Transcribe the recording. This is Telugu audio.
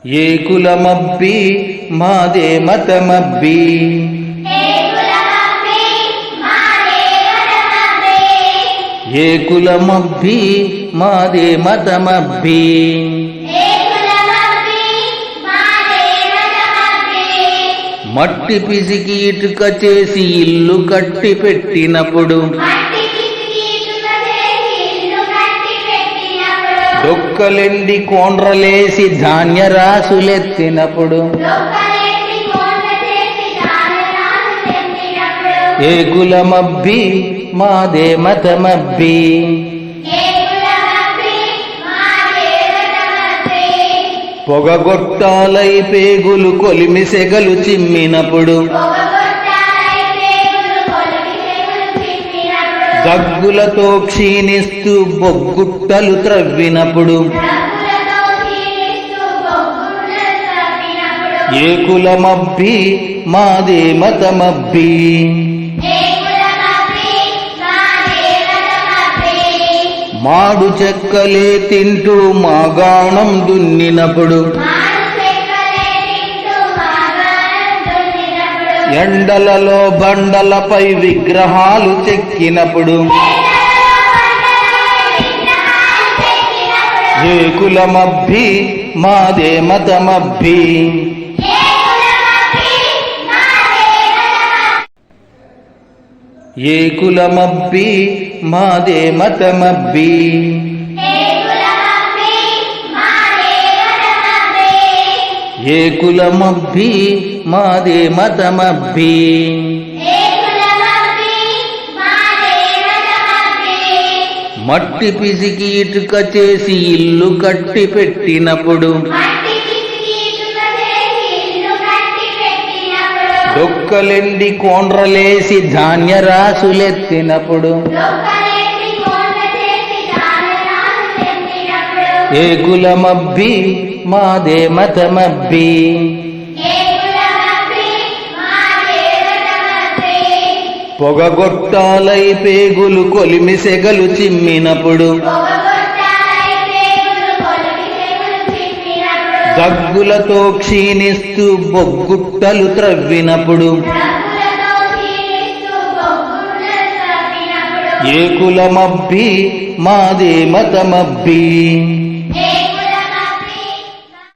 ఏ కులమబ్బి మాదే మతమబ్బి ఏ కులమబ్బి మాదే మతమబ్బి మట్టి పిసికి ఇటుక చేసి ఇల్లు కట్టి పెట్టినప్పుడు డొక్కలెండి కోండ్రలేసి ధాన్య రాసులెత్తినప్పుడు ఏ కులమబ్బి మాదే మతమబ్బి పొగగొట్టాలై పేగులు కొలిమి సెగలు చిమ్మినప్పుడు దగ్గులతో క్షీణిస్తూ బొగ్గుట్టలు త్రవ్వినప్పుడు ఏ కులమబ్బి మాదే మతమబ్బి మాడు చెక్కలే తింటూ మాగాణం దున్నినప్పుడు ఎండలలో బండలపై విగ్రహాలు చెక్కినప్పుడు ఏ కులమబ్బి మాదే మతమబ్బి ఏ కులమబ్బి మాదే మతమబ్బి ఏ కులమబ్బి మాదే మతమబ్బి మట్టి పిసికి ఇటుక చేసి ఇల్లు కట్టి పెట్టినప్పుడు డొక్కలెండి కోండ్రలేసి ధాన్య రాసులెత్తినప్పుడు ఏ కులమబ్బి మాదే మతమబ్బి పొగగొట్టాలై పేగులు కొలిమి సెగలు చిమ్మినప్పుడు దగ్గులతో క్షీణిస్తూ బొగ్గుట్టలు త్రవ్వినప్పుడు ఏ కులమబ్బి మాదే మతమబ్బి